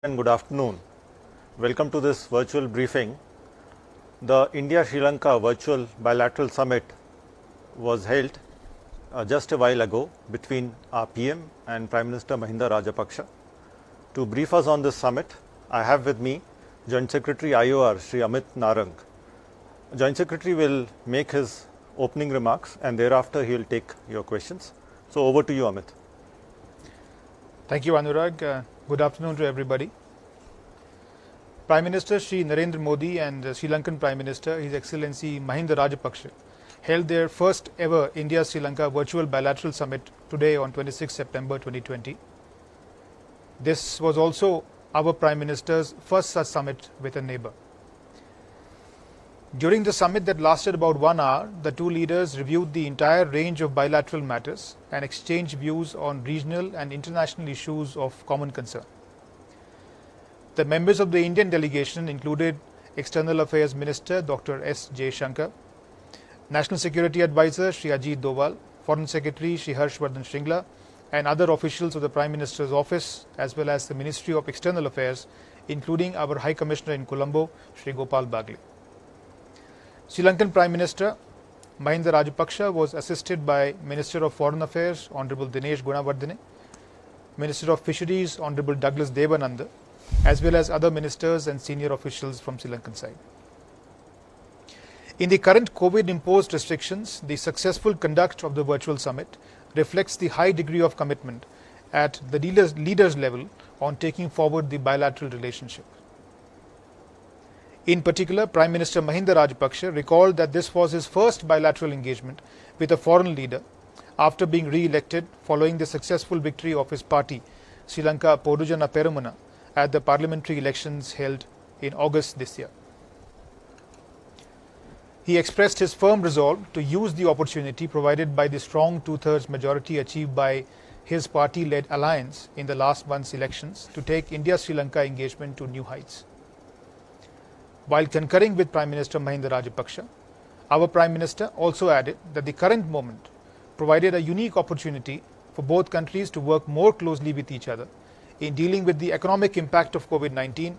And good afternoon. Welcome to this virtual briefing. The India-Sri Lanka Virtual Bilateral Summit was held just a while ago between our PM and Prime Minister Mahinda Rajapaksa. To brief us on this summit, I have with me Joint Secretary IOR Shri Amit Narang. Joint Secretary will make his opening remarks and thereafter he will take your questions. So over to you, Amit. Thank you, Anurag. Good afternoon to everybody. Prime Minister Shri Narendra Modi and Sri Lankan Prime Minister His Excellency Mahinda Rajapaksa held their first ever India-Sri Lanka Virtual Bilateral Summit today on 26 September 2020. This was also our Prime Minister's first such summit with a neighbour. During the summit that lasted about 1 hour, the two leaders reviewed the entire range of bilateral matters and exchanged views on regional and international issues of common concern. The members of the Indian delegation included External Affairs Minister Dr. S. Jaishankar, National Security Advisor Shri Ajit Doval, Foreign Secretary Shri Harshvardhan Shringla, and other officials of the Prime Minister's office as well as the Ministry of External Affairs, including our High Commissioner in Colombo, Shri Gopal Bagle. Sri Lankan Prime Minister Mahinda Rajapaksa was assisted by Minister of Foreign Affairs Honorable Dinesh Gunawardene, Minister of Fisheries Honorable Douglas Devananda, as well as other ministers and senior officials from Sri Lankan side. In the current COVID-imposed restrictions, the successful conduct of the virtual summit reflects the high degree of commitment at the leaders level on taking forward the bilateral relationship. In particular, Prime Minister Mahinda Rajapaksa recalled that this was his first bilateral engagement with a foreign leader after being re-elected following the successful victory of his party, Sri Lanka Podujana Peramuna, at the parliamentary elections held in August this year. He expressed his firm resolve to use the opportunity provided by the strong two-thirds majority achieved by his party-led alliance in the last month's elections to take India-Sri Lanka engagement to new heights. While concurring with Prime Minister Mahinda Rajapaksa, our Prime Minister also added that the current moment provided a unique opportunity for both countries to work more closely with each other in dealing with the economic impact of COVID-19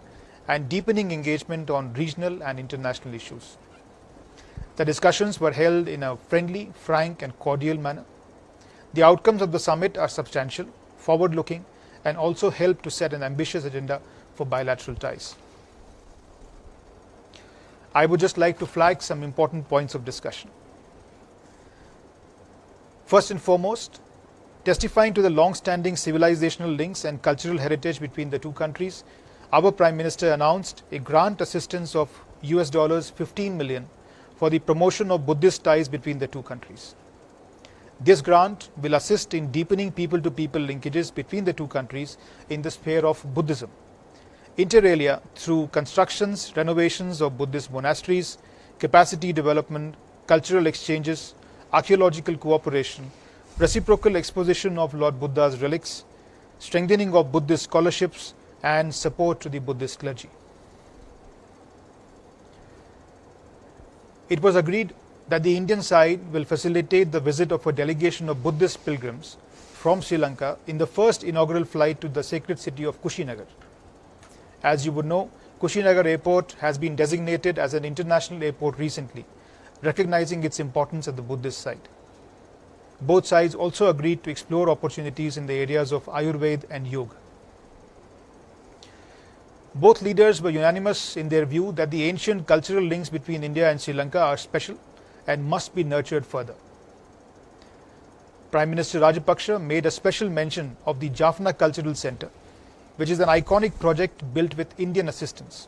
and deepening engagement on regional and international issues. The discussions were held in a friendly, frank and cordial manner. The outcomes of the summit are substantial, forward-looking and also help to set an ambitious agenda for bilateral ties. I would just like to flag some important points of discussion. First and foremost, testifying to the long-standing civilizational links and cultural heritage between the two countries, our Prime Minister announced a grant assistance of $15 million for the promotion of Buddhist ties between the two countries. This grant will assist in deepening people-to-people linkages between the two countries in the sphere of Buddhism, inter alia through constructions, renovations of Buddhist monasteries, capacity development, cultural exchanges, archaeological cooperation, reciprocal exposition of Lord Buddha's relics, strengthening of Buddhist scholarships and support to the Buddhist clergy. It was agreed that the Indian side will facilitate the visit of a delegation of Buddhist pilgrims from Sri Lanka in the first inaugural flight to the sacred city of Kushinagar. As you would know, Kushinagar Airport has been designated as an international airport recently, recognizing its importance at the Buddhist site. Both sides also agreed to explore opportunities in the areas of Ayurveda and Yoga. Both leaders were unanimous in their view that the ancient cultural links between India and Sri Lanka are special and must be nurtured further. Prime Minister Rajapaksa made a special mention of the Jaffna Cultural Centre, which is an iconic project built with Indian assistance.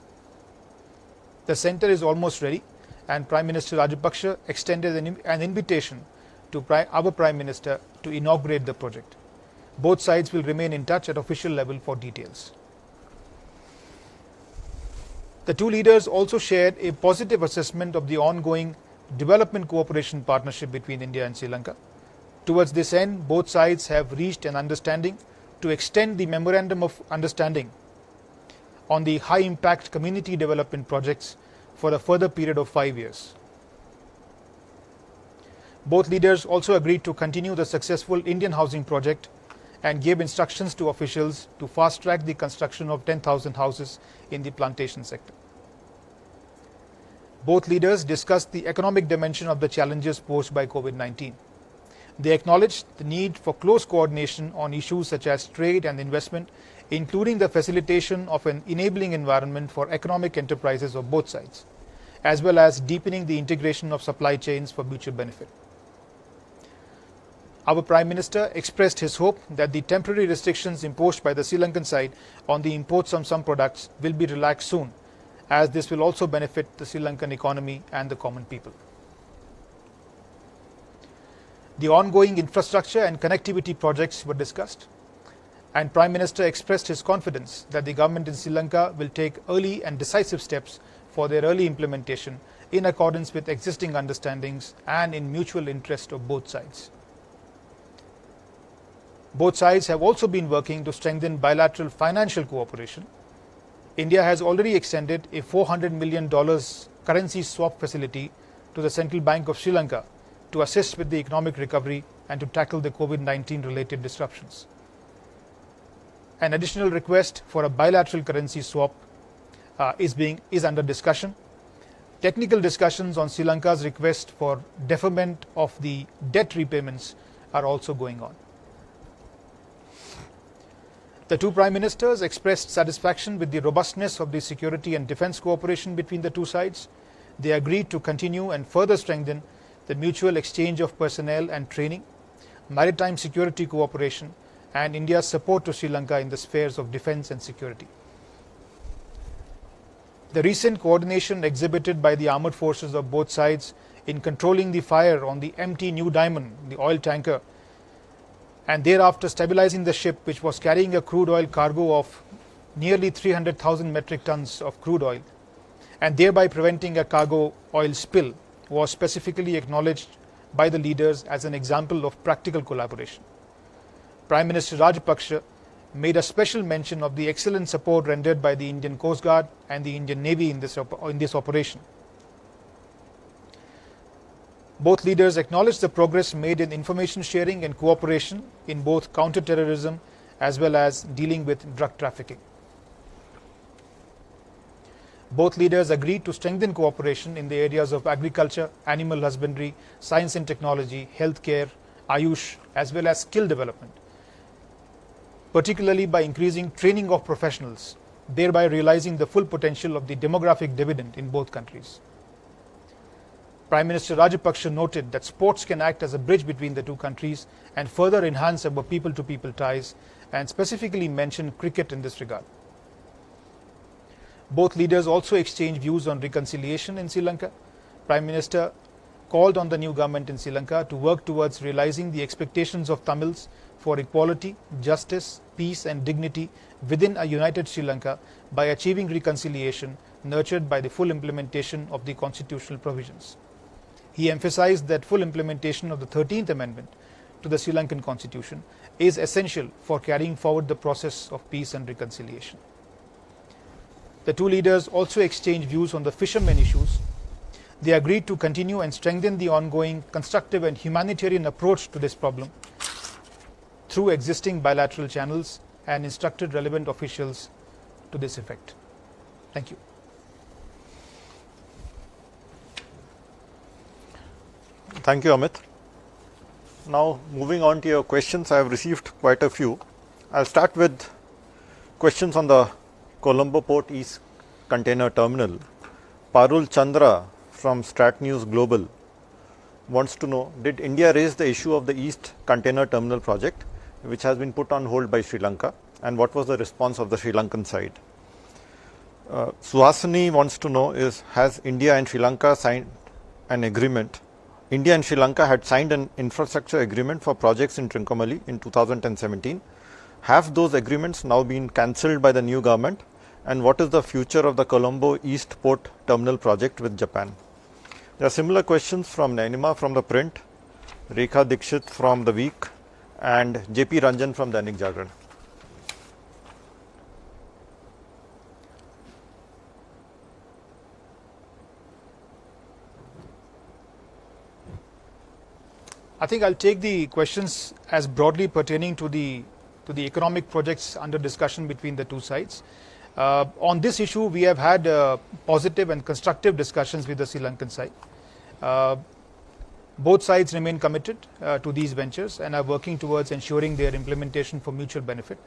The centre is almost ready and Prime Minister Rajapaksa extended an invitation to our Prime Minister to inaugurate the project. Both sides will remain in touch at official level for details. The two leaders also shared a positive assessment of the ongoing development cooperation partnership between India and Sri Lanka. Towards this end, both sides have reached an understanding to extend the Memorandum of Understanding on the high-impact community development projects for a further period of 5 years. Both leaders also agreed to continue the successful Indian housing project and gave instructions to officials to fast-track the construction of 10,000 houses in the plantation sector. Both leaders discussed the economic dimension of the challenges posed by COVID-19. They acknowledged the need for close coordination on issues such as trade and investment, including the facilitation of an enabling environment for economic enterprises of both sides, as well as deepening the integration of supply chains for mutual benefit. Our Prime Minister expressed his hope that the temporary restrictions imposed by the Sri Lankan side on the imports of some products will be relaxed soon, as this will also benefit the Sri Lankan economy and the common people. The ongoing infrastructure and connectivity projects were discussed, and Prime Minister expressed his confidence that the government in Sri Lanka will take early and decisive steps for their early implementation in accordance with existing understandings and in mutual interest of both sides. Both sides have also been working to strengthen bilateral financial cooperation. India has already extended a $400 million currency swap facility to the Central Bank of Sri Lanka to assist with the economic recovery and to tackle the COVID-19 related disruptions. An additional request for a bilateral currency swap is under discussion. Technical discussions on Sri Lanka's request for deferment of the debt repayments are also going on. The two Prime Ministers expressed satisfaction with the robustness of the security and defence cooperation between the two sides. They agreed to continue and further strengthen the mutual exchange of personnel and training, maritime security cooperation, and India's support to Sri Lanka in the spheres of defence and security. The recent coordination exhibited by the armoured forces of both sides in controlling the fire on the MT New Diamond, the oil tanker, and thereafter stabilizing the ship, which was carrying a crude oil cargo of nearly 300,000 metric tons of crude oil, and thereby preventing a cargo oil spill, was specifically acknowledged by the leaders as an example of practical collaboration. Prime Minister Rajapaksa made a special mention of the excellent support rendered by the Indian Coast Guard and the Indian Navy in this operation. Both leaders acknowledged the progress made in information sharing and cooperation in both counter-terrorism as well as dealing with drug trafficking. Both leaders agreed to strengthen cooperation in the areas of agriculture, animal husbandry, science and technology, healthcare, Ayush, as well as skill development, particularly by increasing training of professionals, thereby realizing the full potential of the demographic dividend in both countries. Prime Minister Rajapaksa noted that sports can act as a bridge between the two countries and further enhance our people-to-people ties, and specifically mentioned cricket in this regard. Both leaders also exchanged views on reconciliation in Sri Lanka. Prime Minister called on the new government in Sri Lanka to work towards realizing the expectations of Tamils for equality, justice, peace and dignity within a united Sri Lanka by achieving reconciliation nurtured by the full implementation of the constitutional provisions. He emphasized that full implementation of the 13th Amendment to the Sri Lankan Constitution is essential for carrying forward the process of peace and reconciliation. The two leaders also exchanged views on the fishermen issues. They agreed to continue and strengthen the ongoing constructive and humanitarian approach to this problem through existing bilateral channels, and instructed relevant officials to this effect. Thank you. Thank you, Amit. Now, moving on to your questions, I have received quite a few. I'll start with questions on the Colombo Port East Container Terminal. Parul Chandra from Strat News Global wants to know, did India raise the issue of the East Container Terminal project, which has been put on hold by Sri Lanka, and what was the response of the Sri Lankan side? Suhasini wants to know has India and Sri Lanka signed an agreement? India and Sri Lanka had signed an infrastructure agreement for projects in Trincomalee in 2017. Have those agreements now been cancelled by the new government? And what is the future of the Colombo East Port Terminal project with Japan? There are similar questions from Nainima from the Print, Rekha Dikshit from the Week, and JP Ranjan from Dainik Jagran. I think I'll take the questions as broadly pertaining to the to the economic projects under discussion between the two sides. On this issue, we have had positive and constructive discussions with the Sri Lankan side. Both sides remain committed to these ventures and are working towards ensuring their implementation for mutual benefit.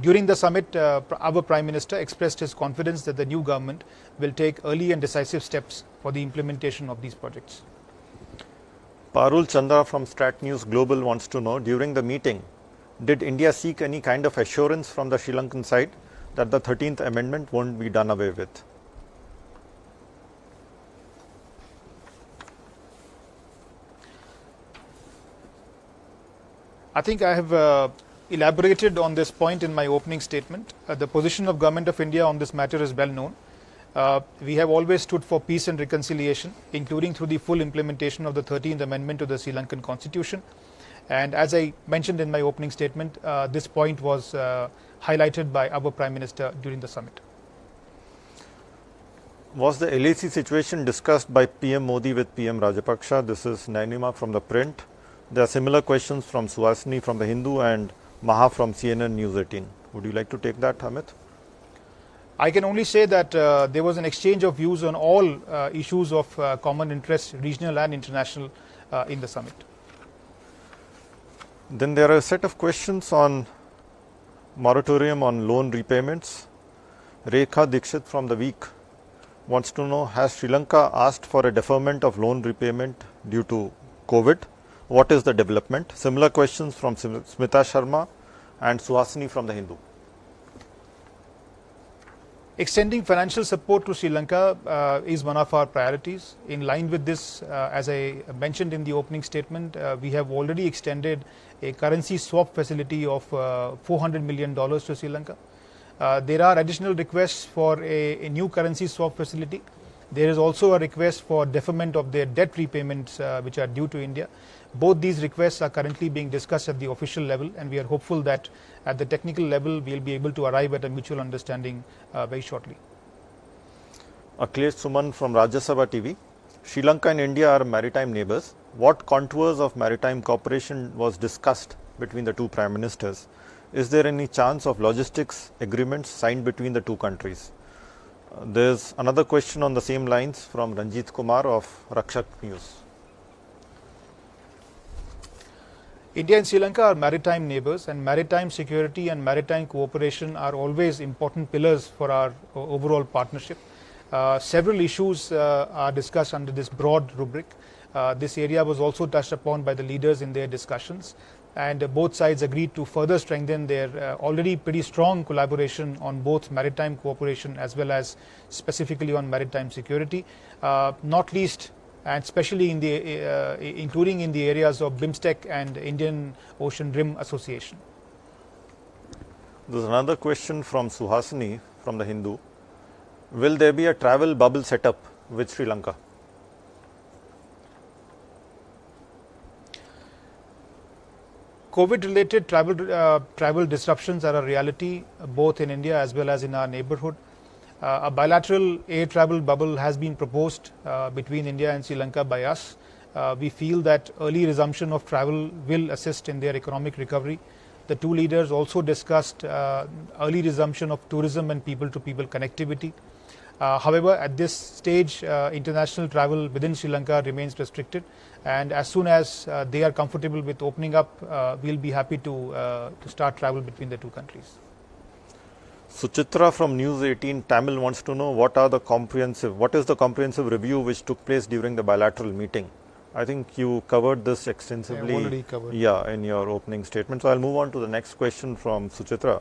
During the summit, our Prime Minister expressed his confidence that the new government will take early and decisive steps for the implementation of these projects. Parul Chandra from Strat News Global wants to know, during the meeting, did India seek any kind of assurance from the Sri Lankan side that the 13th Amendment won't be done away with? I think I have elaborated on this point in my opening statement. The position of Government of India on this matter is well known. We have always stood for peace and reconciliation, including through the full implementation of the 13th Amendment to the Sri Lankan Constitution. And as I mentioned in my opening statement, this point was highlighted by our Prime Minister during the summit. Was the LAC situation discussed by PM Modi with PM Rajapaksa? This is Nainima from the Print. There are similar questions from Suhasini from the Hindu and Maha from CNN News 18. Would you like to take that, Amit? I can only say that there was an exchange of views on all issues of common interest, regional and international, in the summit. Then there are a set of questions on moratorium on loan repayments. Rekha Dikshit from The Week wants to know, has Sri Lanka asked for a deferment of loan repayment due to COVID? What is the development? Similar questions from Smita Sharma and Suhasini from The Hindu. Extending financial support to Sri Lanka is one of our priorities. In line with this, as I mentioned in the opening statement, we have already extended a currency swap facility of $400 million to Sri Lanka. There are additional requests for a new currency swap facility. There is also a request for deferment of their debt repayments which are due to India. Both these requests are currently being discussed at the official level, and we are hopeful that at the technical level we will be able to arrive at a mutual understanding very shortly. Akhilesh Suman from Rajya Sabha TV. Sri Lanka and India are maritime neighbors. What contours of maritime cooperation was discussed between the two prime ministers? Is there any chance of logistics agreements signed between the two countries? There's another question on the same lines from Ranjit Kumar of Rakshak News. India and Sri Lanka are maritime neighbors, and maritime security and maritime cooperation are always important pillars for our overall partnership. Several issues are discussed under this broad rubric. This area was also touched upon by the leaders in their discussions, and both sides agreed to further strengthen their already pretty strong collaboration on both maritime cooperation as well as specifically on maritime security, not least and especially in the including in the areas of BIMSTEC and Indian Ocean Rim Association. There's another question from Suhasini from The Hindu. Will there be a travel bubble set up with Sri Lanka? COVID-related travel disruptions are a reality both in India as well as in our neighborhood. A bilateral air travel bubble has been proposed between India and Sri Lanka by us. We feel that early resumption of travel will assist in their economic recovery. The two leaders also discussed early resumption of tourism and people-to-people connectivity. However, at this stage, international travel within Sri Lanka remains restricted, and as soon as they are comfortable with opening up, we'll be happy to start travel between the two countries. Suchitra from News 18 Tamil wants to know what is the comprehensive review which took place during the bilateral meeting. I think you covered this extensively in your opening statement. So I'll move on to the next question from Suchitra.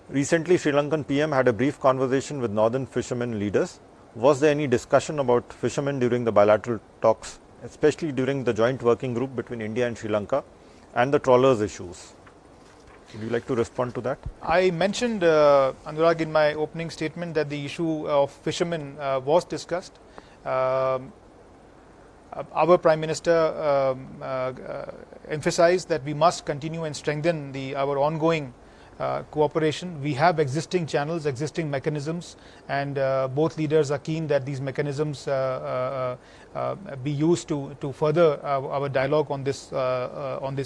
Recently, Sri Lankan PM had a brief conversation with northern fishermen leaders. Was there any discussion about fishermen during the bilateral talks, especially during the joint working group between India and Sri Lanka and the trawlers issues? Would you like to respond to that? I mentioned, Anurag, in my opening statement that the issue of fishermen was discussed. Our Prime Minister emphasized that we must continue and strengthen our ongoing cooperation. We have existing channels, existing mechanisms, and both leaders are keen that these mechanisms be used to further our dialogue on this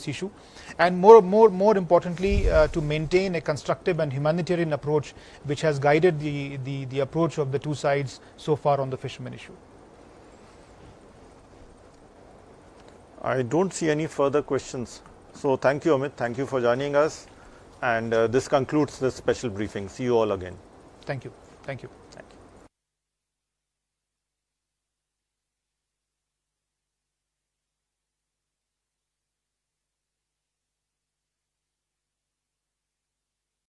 issue, and more importantly, to maintain a constructive and humanitarian approach which has guided the approach of the two sides so far on the fishermen issue. I don't see any further questions. So thank you, Amit. Thank you for joining us. And this concludes this special briefing. See you all again. Thank you. Thank you.